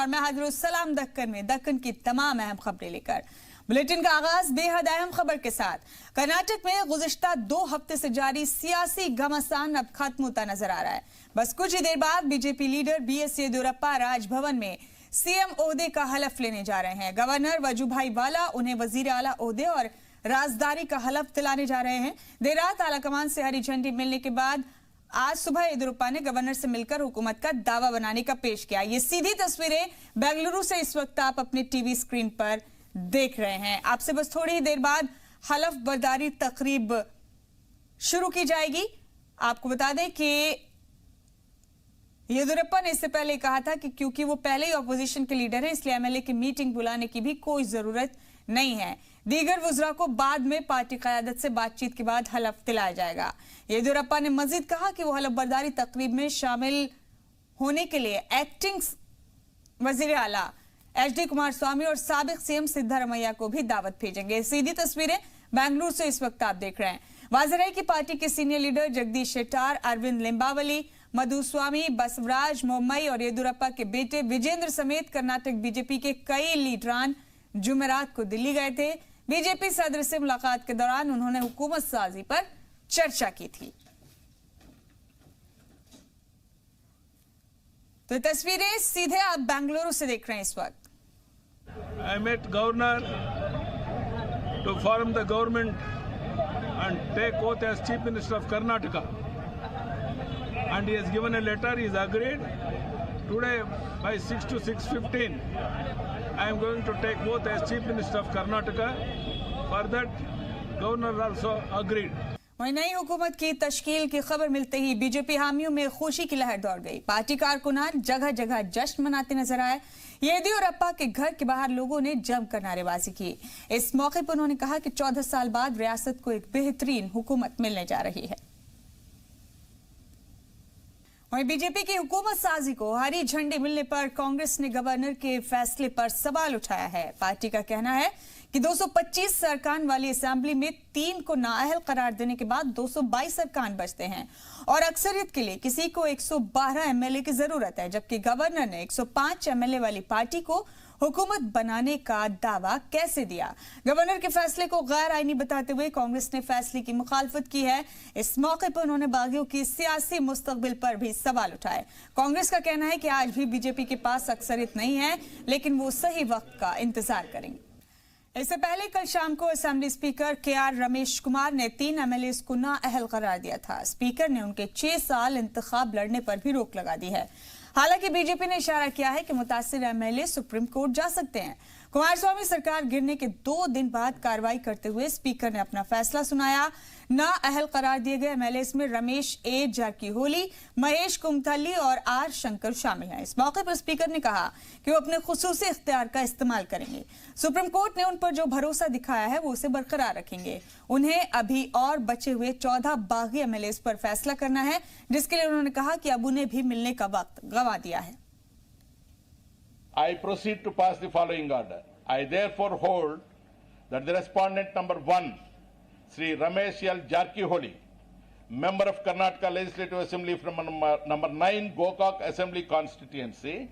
नमस्कार, मैं हाजिर हूं सलाम दक्कन में दक्कन की तमाम अहम खबरें लेकर। बुलेटिन का आगाज बेहद अहम खबर के साथ। कर्नाटक में गुज़िश्ता 2 हफ्ते से जारी सियासी घमासान अब खत्म होता नजर आ रहा है। बस कुछ ही देर बाद BJP leader BS Yediyurappa Raj Bhavan में सीएम ओहदे का हलफ लेने जा रहे हैं। गवर्नर वजुभाई वाला उन्हें वजीर आला ओहदे और राजदारी का हलफ दिलाने जा रहे हैं। देर रात आलाकमान से हरी झंडी मिलने के बाद आज सुबह येदियुरप्पा ने गवर्नर से मिलकर हुकूमत का दावा बनाने का पेश किया। ये सीधी तस्वीरें बेंगलुरु से इस वक्त आप अपने टीवी स्क्रीन पर देख रहे हैं। आपसे बस थोड़ी ही देर बाद हलफ बर्दारी तकरीब शुरू की जाएगी। आपको बता दें कि येदियुरप्पा ने इससे पहले कहा था कि क्योंकि वो पहले ही ऑपोजिशन के लीडर हैं, इसलिए एमएलए की मीटिंग बुलाने की भी कोई जरूरत नहीं है। दीगर वुज़रा को बाद में पार्टी क़यादत से बातचीत के बाद हलफ दिलाया जाएगा। येदियुरप्पा ने मजीद कहा कि वो हलफ बर्दारी तकरीब में शामिल होने के लिए एक्टिंग वजीर आला एचडी कुमारस्वामी और साबिक सीएम सिद्धारमैया को भी दावत भेजेंगे। सीधी तस्वीरें बेंगलुरु से इस वक्त आप देख रहे हैं। वाज़ेह है कि पार्टी के सीनियर लीडर जगदीश शेट्टार, अरविंद लिंबावली, मधुस्वामी, बसवराज मोम्मई और येदियुरप्पा के बेटे विजेंद्र समेत कर्नाटक बीजेपी के कई लीडरान जुमेरात को दिल्ली गए थे। बीजेपी सदर से मुलाकात के दौरान उन्होंने हुकूमत साजी पर चर्चा की थी। तो तस्वीरें सीधे आप बेंगलुरु से देख रहे हैं इस वक्त। I met governor to form the government and take oath as Chief Minister of Karnataka. And he has given a letter, he has agreed. Today by 6 to 6:15, I am going to take oath as Chief Minister of Karnataka. For that, governor also agreed. वहीं नई हुकूमत की तश्कील की खबर मिलते ही BJP हामियों में खुशी की लहर दौड़ गई। पार्टी कारकुनान जगह जगह जश्न मनाते नजर आए। येदियुरप्पा के घर के बाहर लोगों ने जमकर नारेबाजी की। इस मौके पर उन्होंने कहा कि 14 साल बाद रियासत को एक बेहतरीन हुकूमत मिलने जा रही है। वहीं बीजेपी की हुकूमत साजी को हरी झंडी मिलने पर कांग्रेस ने गवर्नर के फैसले पर सवाल उठाया है। पार्टी का कहना है कि 225 अरकान वाली असेंबली में 3 को नाअहल करार देने के बाद 222 अरकान बचते हैं और अक्सरियत के लिए किसी को 112 एमएलए की जरूरत है, जबकि गवर्नर ने 105 एमएलए वाली पार्टी को हुकूमत बनाने का दावा कैसे दिया। गवर्नर के फैसले को गैर आईनी बताते हुए कांग्रेस ने फैसले की मुखालफत की है। इस मौके पर उन्होंने बागियों की सियासी मुस्तकबिल पर भी सवाल उठाए। कांग्रेस का कहना है कि आज भी बीजेपी के पास अक्सरियत नहीं है, लेकिन वो सही वक्त का इंतजार करेंगे। इससे पहले कल शाम को assembly speaker KR Ramesh Kumar ने 3 एमएलए को नाअहल करार दिया था। स्पीकर ने उनके 6 साल इंतखाब लड़ने पर भी रोक लगा दी है। हालांकि बीजेपी ने इशारा किया है कि मुतासिर एमएलए सुप्रीम कोर्ट जा सकते हैं। कुमारस्वामी सरकार गिरने के 2 दिन बाद कार्रवाई करते हुए स्पीकर ने अपना फैसला सुनाया। नाअहल करार दिए गए एमएलए में रमेश ए जारकीहोली, महेश कुमथल्ली और आर शंकर शामिल हैं। इस मौके पर स्पीकर ने कहा कि वो अपने खुसूसी इख्तियार का इस्तेमाल करेंगे। सुप्रीम कोर्ट ने उन पर जो भरोसा दिखाया है वो उसे बरकरार रखेंगे। उन्हें अभी और बचे हुए 14 बागी एमएलए पर फैसला करना है, जिसके लिए उन्होंने कहा कि अब उन्हें भी मिलने का वक्त गंवा दिया है। I proceed to pass the following order. I therefore hold that the respondent number 1, Sri Ramesh L. Jarkiholi, member of Karnataka Legislative Assembly from number 9 Gokak Assembly Constituency,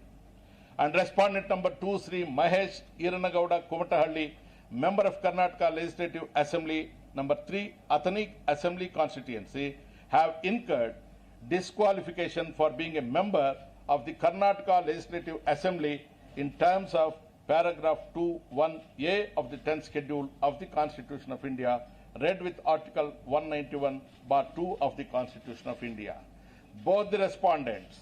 and respondent number 2, Sri Mahesh Iranagowda Kumatahalli, member of Karnataka Legislative Assembly number 3 Athani Assembly Constituency, have incurred disqualification for being a member of the Karnataka Legislative Assembly in terms of paragraph 2(1)(a) of the 10th schedule of the Constitution of India, read with Article 191(2) of the Constitution of India. Both the respondents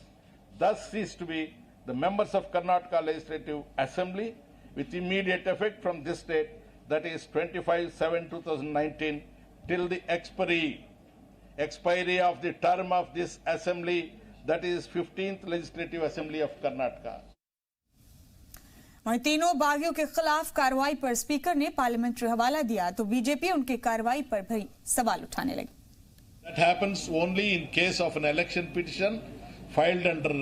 thus cease to be the members of Karnataka Legislative Assembly with immediate effect from this date, that is 25/7/2019, till the expiry of the term of this Assembly, that is 15th Legislative Assembly of Karnataka. वहीं तीनों बागियों के खिलाफ कार्रवाई पर speaker ने parliamentary हवाला दिया तो बीजेपी उनकी कार्रवाई पर भी सवाल उठाने लगी। That happens only in case of an election petition filed under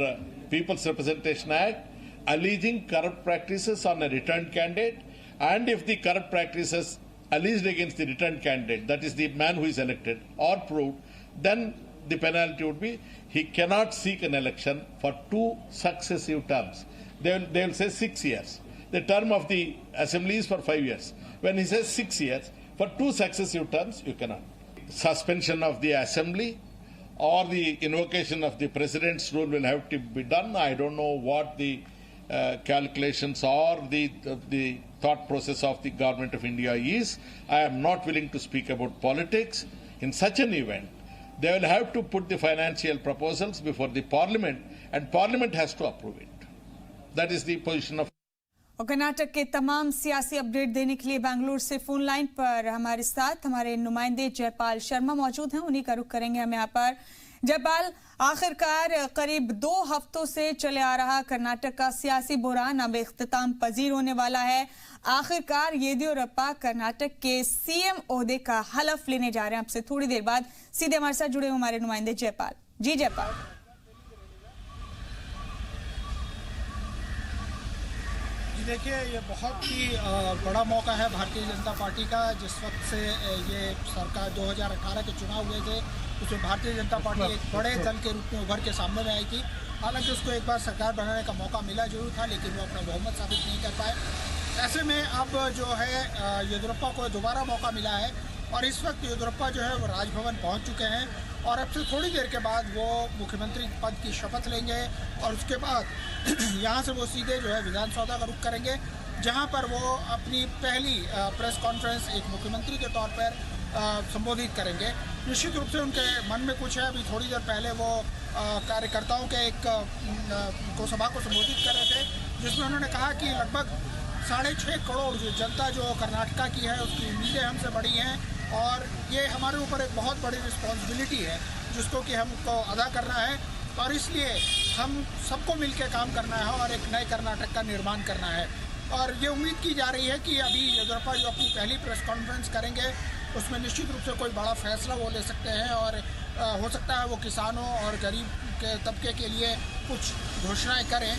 People's Representation Act alleging corrupt practices on a returned candidate, and if the corrupt practices alleged against the returned candidate, that is the man who is elected, or proved, then the penalty would be he cannot seek an election for 2 successive terms. They will say 6 years. The term of the assembly is for 5 years. When he says 6 years, for 2 successive terms, you cannot. Suspension of the assembly or the invocation of the president's rule will have to be done. I don't know what the calculations or the thought process of the government of India is. I am not willing to speak about politics. In such an event, they will have to put the financial proposals before the parliament, and parliament has to approve it. That is the position of. और कर्नाटक के तमाम सियासी update देने के लिए बेंगलुरु से phone line पर हमारे साथ हमारे नुमाइंदे जयपाल शर्मा मौजूद हैं। उन्हीं का रुख करेंगे हम यहाँ पर। जयपाल, आखिरकार करीब 2 हफ्तों से चले आ रहा कर्नाटक का सियासी बुहरान अब इख्तिताम पजीर होने वाला है। आखिरकार येदियुरप्पा कर्नाटक के सीएम ओहदे का हलफ लेने जा रहे हैं। आपसे थोड़ी देर बाद सीधे हमारे साथ जुड़े हमारे नुमाइंदे जयपाल। जी जयपाल। देखिए, ये बहुत ही बड़ा मौका है भारतीय जनता पार्टी का। जिस वक्त से ये सरकार 2018 के चुनाव हुए थे, उसमें भारतीय जनता पार्टी एक बड़े दल के रूप में उभर के सामने में आई थी। हालांकि उसको एक बार सरकार बनाने का मौका मिला जरूर था, लेकिन वो अपना बहुमत साबित नहीं कर पाए। ऐसे में अब जो है येदियुरप्पा को दोबारा मौका मिला है और इस वक्त येदियुरप्पा जो है वो राजभवन पहुँच चुके हैं और अब से थोड़ी देर के बाद वो मुख्यमंत्री पद की शपथ लेंगे और उसके बाद यहाँ से वो सीधे जो है विधानसभा का रुख करेंगे, जहाँ पर वो अपनी पहली प्रेस कॉन्फ्रेंस एक मुख्यमंत्री के तौर पर संबोधित करेंगे। निश्चित रूप से उनके मन में कुछ है। अभी थोड़ी देर पहले वो कार्यकर्ताओं के एक सभा को संबोधित कर रहे थे, जिसमें उन्होंने कहा कि लगभग 6.5 करोड़ जो जनता जो कर्नाटका की है उसकी उम्मीदें हमसे बड़ी हैं और ये हमारे ऊपर एक बहुत बड़ी रिस्पॉन्सिबिलिटी है जिसको कि हमको अदा करना है और इसलिए हम सबको मिलकर काम करना है और एक नए कर्नाटक का निर्माण करना है। और ये उम्मीद की जा रही है कि अभी येदियुरप्पा जो अपनी पहली प्रेस कॉन्फ्रेंस करेंगे उसमें निश्चित रूप से कोई बड़ा फैसला वो ले सकते हैं और हो सकता है वो किसानों और गरीब के तबके के लिए कुछ घोषणाएं करें,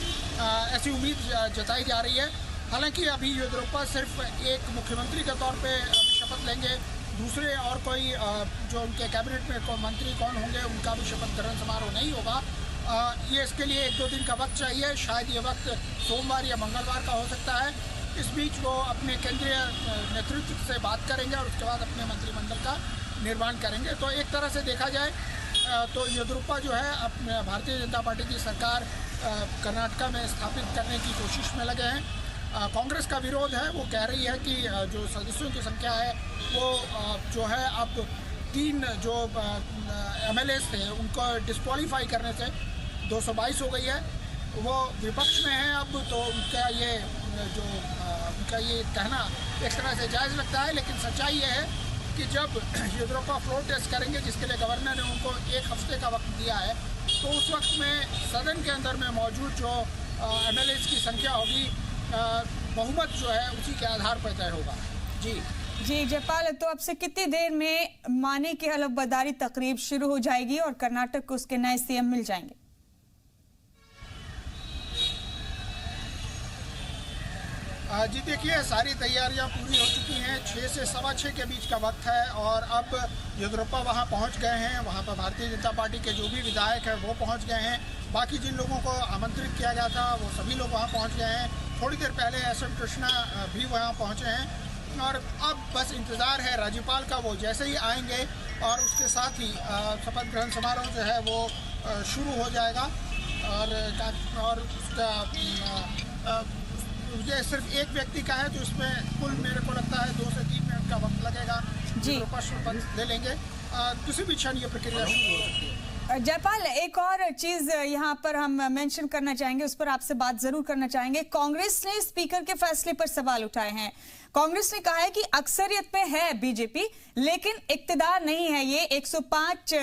ऐसी उम्मीद जताई जा रही है। हालांकि अभी येदियुरप्पा सिर्फ एक मुख्यमंत्री के तौर पे शपथ लेंगे, दूसरे और कोई जो उनके कैबिनेट में मंत्री कौन होंगे उनका भी शपथ ग्रहण समारोह नहीं होगा। ये इसके लिए 1-2 दिन का वक्त चाहिए। शायद ये वक्त सोमवार या मंगलवार का हो सकता है। इस बीच वो अपने केंद्रीय नेतृत्व से बात करेंगे और उसके बाद अपने मंत्रिमंडल का निर्माण करेंगे। तो एक तरह से देखा जाए तो येदियुरप्पा जो है अपने भारतीय जनता पार्टी की सरकार कर्नाटका में स्थापित करने की कोशिश में लगे हैं। कांग्रेस का विरोध है, वो कह रही है कि जो सदस्यों की संख्या है वो जो है अब 3 जो MLAs थे उनको डिस्क्वालीफाई करने से 222 हो गई है। वो विपक्ष में है अब, तो उनका ये कहना एक तरह से जायज़ लगता है, लेकिन सच्चाई ये है कि जब येदियुरप्पा फ्लोर टेस्ट करेंगे जिसके लिए गवर्नर ने उनको 1 हफ्ते का वक्त दिया है, तो उस वक्त में सदन के अंदर में मौजूद जो MLAs की संख्या होगी बहुमत जो है उसी के आधार पर तय होगा। जी जयपाल, तो अब से कितनी देर में माने की हलफबर्दारी तकरीब शुरू हो जाएगी और कर्नाटक को उसके नए सीएम मिल जाएंगे? जी देखिए, सारी तैयारियां पूरी हो चुकी हैं। 6 से 6:15 के बीच का वक्त है और अब येदियुरप्पा वहां पहुंच गए हैं। वहां पर भारतीय जनता पार्टी के जो भी विधायक हैं वो पहुंच गए हैं। बाकी जिन लोगों को आमंत्रित किया गया था वो सभी लोग वहां पहुंच गए हैं। थोड़ी देर पहले SM कृष्णा भी वहां पहुंचे हैं और अब बस इंतज़ार है राज्यपाल का। वो जैसे ही आएंगे और उसके साथ ही शपथ ग्रहण समारोह जो है वो शुरू हो जाएगा और उसका ये सिर्फ एक व्यक्ति का है तो इसमें कुल मेरे को लगता है 2 से 3 मिनट का वक्त लगेगा। येदियुरप्पा शपथ ले लेंगे, किसी भी क्षण ये प्रक्रिया शुरू हो सकती है। जयपाल, एक और चीज यहाँ पर हम मेंशन करना चाहेंगे, उस पर आपसे बात जरूर करना चाहेंगे। कांग्रेस ने स्पीकर के फैसले पर सवाल उठाए हैं। कांग्रेस ने कहा है कि अक्सरियत पे है बीजेपी, लेकिन इक्तदार नहीं है। ये 105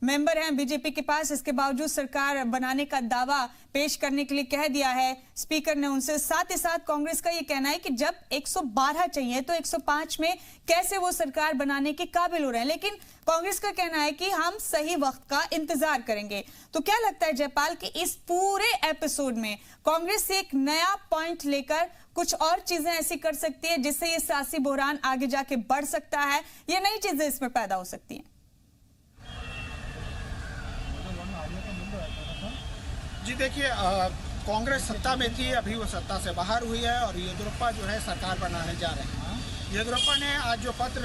मेंबर हैं बीजेपी के पास, इसके बावजूद सरकार बनाने का दावा पेश करने के लिए कह दिया है स्पीकर ने उनसे। साथ ही साथ कांग्रेस का ये कहना है कि जब 112 चाहिए तो 105 में कैसे वो सरकार बनाने के काबिल हो रहे हैं। लेकिन कांग्रेस का कहना है कि हम सही वक्त का इंतजार करेंगे। तो क्या लगता है जयपाल कि इस पूरे एपिसोड में कांग्रेस एक नया पॉइंट लेकर कुछ और चीजें ऐसी कर सकती है जिससे ये सियासी बुहरान आगे जाके बढ़ सकता है, या नई चीजें इसमें पैदा हो सकती हैं? जी देखिए, कांग्रेस सत्ता में थी, अभी वो सत्ता से बाहर हुई है और येदियुरप्पा जो है सरकार बनाने जा रहे हैं। येदियुरप्पा ने आज जो पत्र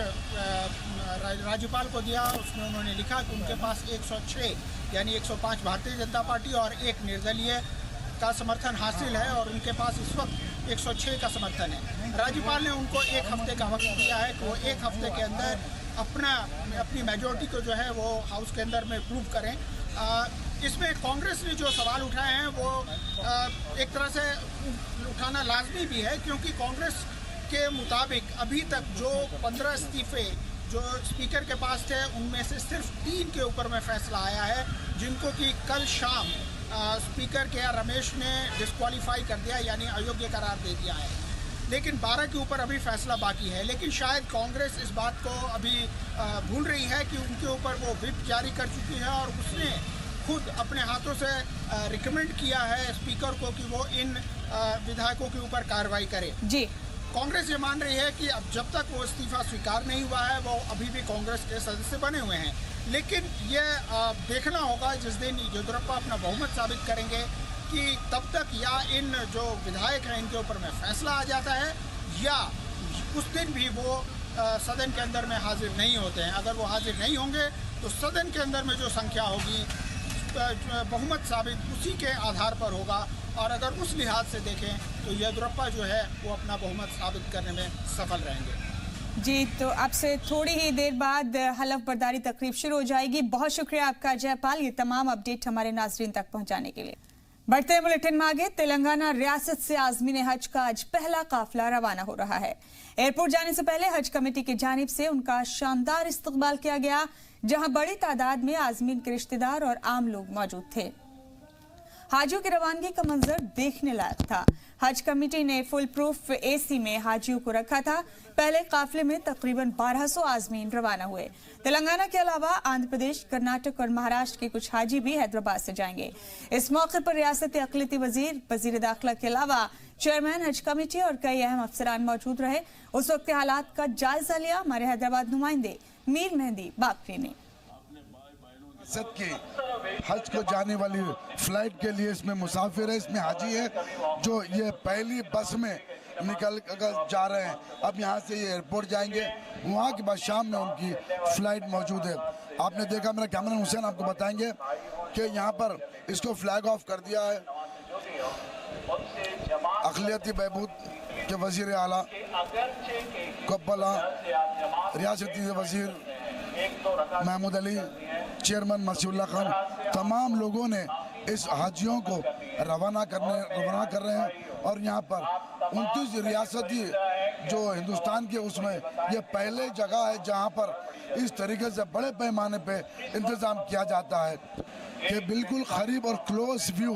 राज्यपाल को दिया उसमें उन्होंने लिखा कि उनके पास 106 यानी 105 भारतीय जनता पार्टी और एक निर्दलीय का समर्थन हासिल है और उनके पास इस वक्त 106 का समर्थन है। राज्यपाल ने उनको एक हफ्ते का वक्त दिया है कि वो एक हफ्ते के अंदर अपनी मेजोरिटी को जो है वो हाउस के अंदर में प्रूव करें। इसमें कांग्रेस ने जो सवाल उठाए हैं वो एक तरह से उठाना लाजमी भी है, क्योंकि कांग्रेस के मुताबिक अभी तक जो 15 इस्तीफे जो स्पीकर के पास थे उनमें से सिर्फ 3 के ऊपर में फैसला आया है, जिनको कि कल शाम स्पीकर के रमेश ने डिस्क्वालीफाई कर दिया यानी अयोग्य करार दे दिया है। लेकिन 12 के ऊपर अभी फैसला बाकी है। लेकिन शायद कांग्रेस इस बात को अभी भूल रही है कि उनके ऊपर वो व्हिप जारी कर चुकी है और उसने खुद अपने हाथों से रिकमेंड किया है स्पीकर को कि वो इन विधायकों के ऊपर कार्रवाई करे। जी, कांग्रेस ये मान रही है कि अब जब तक वो इस्तीफा स्वीकार नहीं हुआ है वो अभी भी कांग्रेस के सदस्य बने हुए हैं। लेकिन ये देखना होगा जिस दिन येदियुरप्पा अपना बहुमत साबित करेंगे कि तब तक या इन जो विधायक हैं इनके ऊपर में फैसला आ जाता है या उस दिन भी वो सदन के अंदर में हाजिर नहीं होते हैं। अगर वो हाजिर नहीं होंगे तो सदन के अंदर में जो संख्या होगी बहुमत साबित उसी के आधार पर होगा और अगर उस लिहाज से देखें तो येदियुरप्पा जो है वो अपना बहुमत साबित करने में सफल रहेंगे। जी, तो आपसे थोड़ी ही देर बाद हलफ बर्दारी तकरीब शुरू हो जाएगी। बहुत शुक्रिया आपका जयपाल, ये तमाम अपडेट हमारे नाजरीन तक पहुंचाने के लिए। बढ़ते हैं बुलेटिन में आगे। तेलंगाना रियासत से आज़मीन हज का आज पहला काफिला रवाना हो रहा है। एयरपोर्ट जाने से पहले हज कमेटी की जानिब से उनका शानदार इस्तकबाल किया गया, जहां बड़ी तादाद में आज़मीन के रिश्तेदार और आम लोग मौजूद थे। हाजियों की रवानगी का मंजर देखने लायक था। हज कमेटी ने फुल प्रूफ एसी में हाजियों को रखा था। पहले काफिले में तकरीबन 1200 आज़मीन रवाना हुए। तेलंगाना के अलावा आंध्र प्रदेश, कर्नाटक और महाराष्ट्र के कुछ हाजी भी हैदराबाद से जाएंगे। इस मौके पर रियासती अक़लियती वजीर दाखिला के अलावा चेयरमैन हज कमेटी और कई अहम अफसरान मौजूद रहे। उस वक्त के हालात का जायजा लिया हमारे हैदराबाद नुमाइंदे मीर मेहंदी बाकरी ने। की हज को जाने वाली फ्लाइट के लिए इसमें मुसाफिर है, इसमें हाजी है जो ये पहली बस में निकल कर जा रहे हैं। अब यहाँ से ये एयरपोर्ट जाएंगे, वहाँ के बाद शाम में उनकी फ्लाइट मौजूद है। आपने देखा, मेरा कैमरामैन हुसैन आपको बताएंगे कि यहाँ पर इसको फ्लैग ऑफ कर दिया है। अक़लियती बहबूद के वजीर आला कब्बला, रियासती वजीर महमूद अली, चेयरमैन मसीउल्लाह खान, तमाम लोगों ने इस हाजियों को रवाना कर रहे हैं और यहाँ पर 29 रियासती जो हिंदुस्तान के उसमें ये पहले जगह है जहाँ पर इस तरीके से बड़े पैमाने पे इंतज़ाम किया जाता है कि बिल्कुल करीब और क्लोज व्यू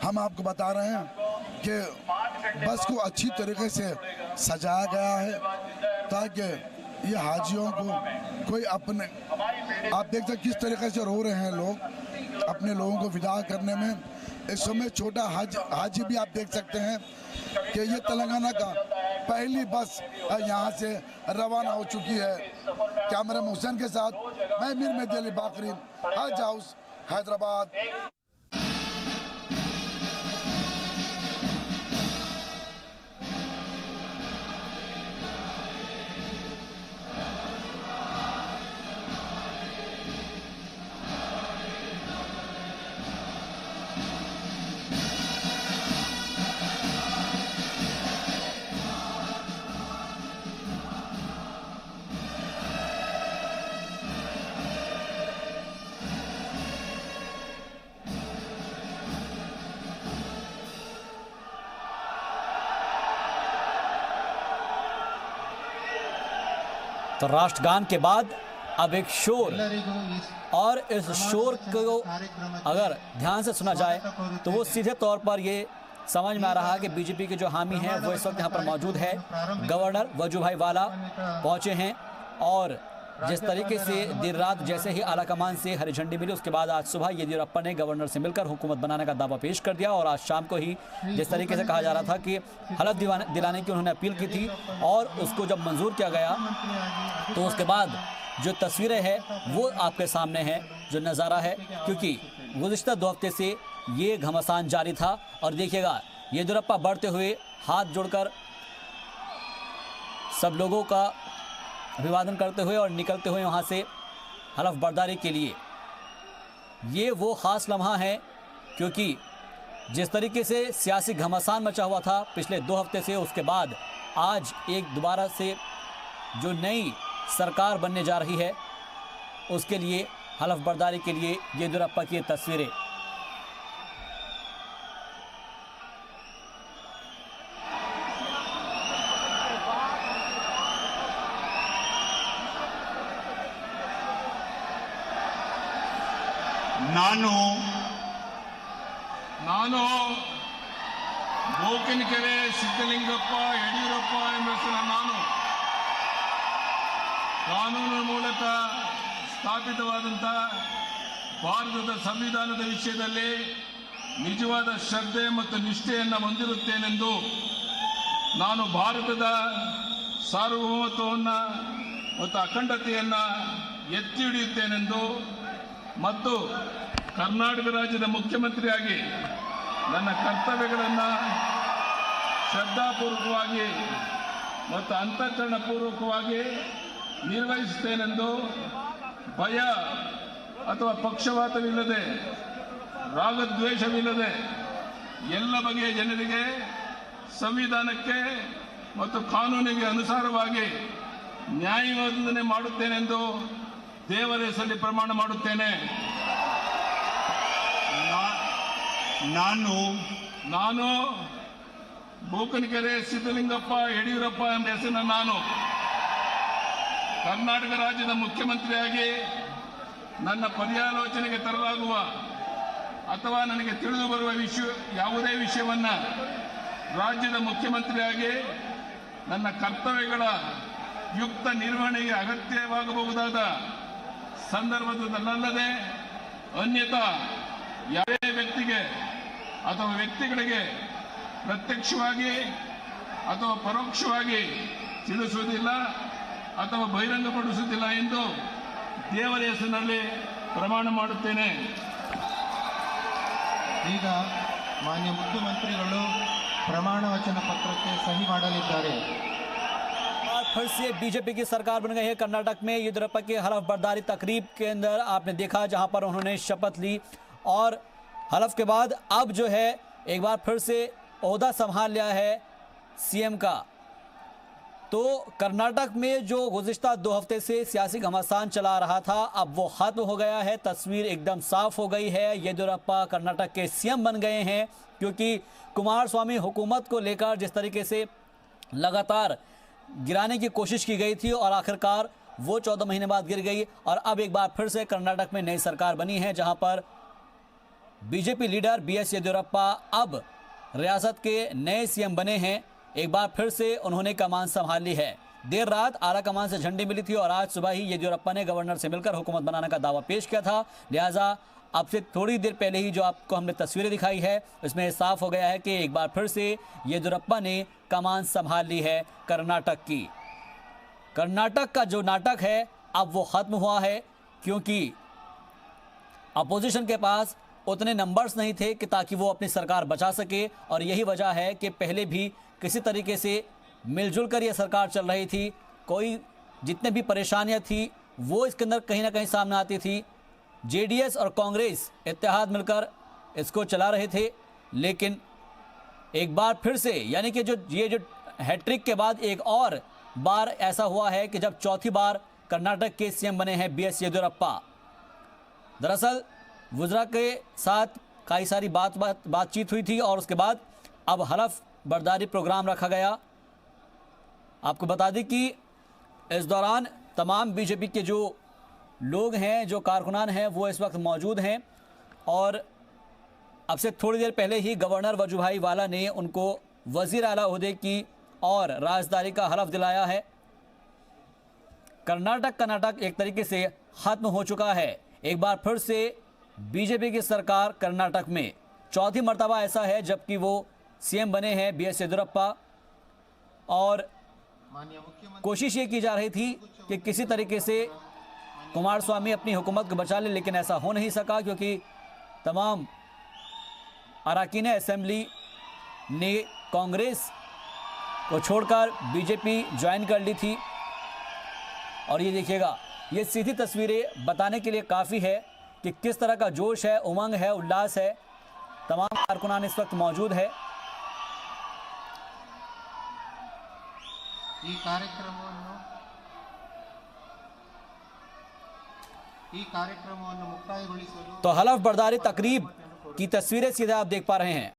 हम आपको बता रहे हैं कि बस को अच्छी तरीके से सजाया गया है ताकि ये हाजियों को कोई अपने, आप देख सकते किस तरीके से रो रहे हैं लोग अपने लोगों को विदा करने में। इस समय छोटा हाजी भी आप देख सकते हैं कि ये तेलंगाना का पहली बस यहाँ से रवाना हो चुकी है। कैमरा हुसैन के साथ मैं मीर मेहंदी अली बाकरी, हज हाउस, हैदराबाद। तो राष्ट्रगान के बाद अब एक शोर, और इस शोर को अगर ध्यान से सुना जाए तो वो सीधे तौर पर ये समझ में आ रहा है कि बीजेपी के जो हामी हैं वो इस वक्त यहाँ पर मौजूद है। गवर्नर वजूभाई वाला पहुँचे हैं और जिस तरीके से देर रात जैसे ही आला कमान से हरी झंडी मिली, उसके बाद आज सुबह येदियुरप्पा ने गवर्नर से मिलकर हुकूमत बनाने का दावा पेश कर दिया। और आज शाम को ही जिस तरीके से कहा जा रहा था कि हलफ दिलाने की उन्होंने अपील की थी और उसको जब मंजूर किया गया तो उसके बाद जो तस्वीरें हैं वो आपके सामने है, जो नज़ारा है, क्योंकि गुज़िश्ता 2 हफ्ते से ये घमासान जारी था। और देखिएगा येदियुरप्पा बढ़ते हुए हाथ जोड़कर सब लोगों का अभिवादन करते हुए और निकलते हुए वहाँ से हलफ बर्दारी के लिए। ये वो ख़ास लम्हा है, क्योंकि जिस तरीके से सियासी घमासान मचा हुआ था पिछले 2 हफ्ते से, उसके बाद आज एक दोबारा से जो नई सरकार बनने जा रही है उसके लिए हलफ बर्दारी के लिए येदियुरप्पा की तस्वीरें। ನಾನು ಬೋಕಿನಕೆರೆ ಸಿದ್ದಲಿಂಗಪ್ಪ ಯಡಿಯೂರಪ್ಪ ಎಂಬ ಹೆಸರಿನ ನಾನು ಕಾನೂನು ಮೂಲಕ ಸ್ಥಾಪಿತವಾದಂಥ ಭಾರತದ ಸಂವಿಧಾನದ ವಿಷಯದಲ್ಲಿ ನಿಜವಾದ ಶ್ರದ್ಧೆ ಮತ್ತು ನಿಷ್ಠೆಯನ್ನು ಹೊಂದಿರುತ್ತೇನೆಂದು, ನಾನು ಭಾರತದ ಸಾರ್ವಭೌಮತ್ವವನ್ನು ಮತ್ತು ಅಖಂಡತೆಯನ್ನು ಎತ್ತಿ ಹಿಡಿಯುತ್ತೇನೆಂದು ಮತ್ತು ಕರ್ನಾಟಕ ರಾಜ್ಯದ ಮುಖ್ಯಮಂತ್ರಿಯಾಗಿ ನನ್ನ ಕರ್ತವ್ಯಗಳನ್ನು ಶ್ರದ್ಧಾಪೂರ್ವಕವಾಗಿ ಮತ್ತು ಅಂತಃಕರಣಪೂರ್ವಕವಾಗಿ ನಿರ್ವಹಿಸುತ್ತೇನೆಂದು ಭಯ ಅಥವಾ ಪಕ್ಷಪಾತವಿಲ್ಲದೆ ರಾಗದ್ವೇಷವಿಲ್ಲದೆ ಎಲ್ಲ ಬಗೆಯ ಜನರಿಗೆ ಸಂವಿಧಾನಕ್ಕೆ ಮತ್ತು ಕಾನೂನಿಗೆ ಅನುಸಾರವಾಗಿ ನ್ಯಾಯವಂದನೆ ಮಾಡುತ್ತೇನೆಂದು ದೇವರ ಹೆಸರಲ್ಲಿ ಪ್ರಮಾಣ ಮಾಡುತ್ತೇನೆ. ನಾನು ಬೋಕನಕೆರೆ ಸಿದ್ದಲಿಂಗಪ್ಪ ಯಡಿಯೂರಪ್ಪ ಎಂಬ ಹೆಸರಿನ ನಾನು ಕರ್ನಾಟಕ ರಾಜ್ಯದ ಮುಖ್ಯಮಂತ್ರಿಯಾಗಿ ನನ್ನ ಪರ್ಯಾಲೋಚನೆಗೆ ತರಲಾಗುವ ಅಥವಾ ನನಗೆ ತಿಳಿದು ಬರುವ ಯಾವುದೇ ವಿಷಯವನ್ನು ರಾಜ್ಯದ ಮುಖ್ಯಮಂತ್ರಿಯಾಗಿ ನನ್ನ ಕರ್ತವ್ಯಗಳ ಯುಕ್ತ ನಿರ್ವಹಣೆಗೆ ಅಗತ್ಯವಾಗಬಹುದಾದ ಸಂದರ್ಭದಲ್ಲದೆ ಅನ್ಯಥಾ ಯಾವುದೇ ವ್ಯಕ್ತಿಗೆ ಅಥವಾ ವ್ಯಕ್ತಿಗಳಿಗೆ ಪ್ರತ್ಯಕ್ಷವಾಗಿ ಅಥವಾ ಪರೋಕ್ಷವಾಗಿ ತಿಳಿಸುವುದಿಲ್ಲ ಅಥವಾ ಬಹಿರಂಗಪಡಿಸುವುದಿಲ್ಲ ಎಂದು ದೇವರ ಹೆಸರಿನಲ್ಲಿ ಪ್ರಮಾಣ ಮಾಡುತ್ತೇನೆ. ಈಗ ಮಾನ್ಯ ಮುಖ್ಯಮಂತ್ರಿಗಳು ಪ್ರಮಾಣ ವಚನ ಪತ್ರಕ್ಕೆ ಸಹಿ ಮಾಡಲಿದ್ದಾರೆ. फिर से बीजेपी की सरकार बन गई है कर्नाटक में। येदियुरप्पा की हलफ बर्दारी तकरीब के अंदर आपने देखा जहां पर उन्होंने शपथ ली और हलफ के बाद अब जो है एक बार फिर से ओहदा संभाल लिया है सीएम का। तो कर्नाटक में जो गुज़िश्ता 2 हफ्ते से सियासी घमासान चला रहा था अब वो खत्म हो गया है, तस्वीर एकदम साफ हो गई है। येदियुरप्पा कर्नाटक के सीएम बन गए हैं, क्योंकि कुमारस्वामी हुकूमत को लेकर जिस तरीके से लगातार गिराने की कोशिश की गई थी और आखिरकार वो 14 महीने बाद गिर गई। और अब एक बार फिर से कर्नाटक में नई सरकार बनी है, जहां पर बीजेपी लीडर बीएस येदियुरप्पा अब रियासत के नए सीएम बने हैं। एक बार फिर से उन्होंने कमान संभाल ली है। देर रात आला कमान से झंडी मिली थी और आज सुबह ही येदियुरप्पा ने गवर्नर से मिलकर हुकूमत बनाने का दावा पेश किया था। लिहाजा अब से थोड़ी देर पहले ही जो आपको हमने तस्वीरें दिखाई है इसमें साफ हो गया है कि एक बार फिर से येदियुरप्पा ने कमान संभाल ली है कर्नाटक की। कर्नाटक का जो नाटक है अब वो ख़त्म हुआ है, क्योंकि अपोजिशन के पास उतने नंबर्स नहीं थे कि ताकि वो अपनी सरकार बचा सके। और यही वजह है कि पहले भी किसी तरीके से मिलजुल कर ये सरकार चल रही थी। कोई जितने भी परेशानियां थी वो इसके अंदर कहीं ना कहीं सामने आती थी। जेडीएस और कांग्रेस इत्तेहाद मिलकर इसको चला रहे थे, लेकिन एक बार फिर से यानी कि जो हैट्रिक के बाद एक और बार ऐसा हुआ है कि जब चौथी बार कर्नाटक के सीएम बने हैं बीएस येदियुरप्पा। दरअसल वुज़रा के साथ कई सारी बातचीत हुई थी और उसके बाद अब हलफ बर्दारी प्रोग्राम रखा गया। आपको बता दें कि इस दौरान तमाम बीजेपी के जो लोग हैं, जो कारकुनान हैं, वो इस वक्त मौजूद हैं और अब से थोड़ी देर पहले ही गवर्नर वजूभाई वाला ने उनको वज़ीर आला ओहदे की और राजदारी का हलफ दिलाया है। कर्नाटक का नाटक एक तरीके से खत्म हो चुका है। एक बार फिर से बीजेपी की सरकार कर्नाटक में चौथी मर्तबा ऐसा है जबकि वो सीएम बने हैं बीएस येदियुरप्पा, और माननीय मुख्यमंत्री कोशिश ये की जा रही थी कि किसी तरीके से कुमारस्वामी अपनी हुकूमत को बचा ले, लेकिन ऐसा हो नहीं सका क्योंकि तमाम अरकान असेंबली ने कांग्रेस को छोड़कर बीजेपी ज्वाइन कर ली थी। और ये देखिएगा, ये सीधी तस्वीरें बताने के लिए काफ़ी है कि किस तरह का जोश है, उमंग है, उल्लास है। तमाम कारकुनान इस वक्त मौजूद है। ಈ ಕಾರ್ಯಕ್ರಮವನ್ನು ಮುಕ್ತಾಯಗೊಳಿಸಲು तो हलफ बर्दारी तकरीब की तस्वीरें सीधे आप देख पा रहे हैं।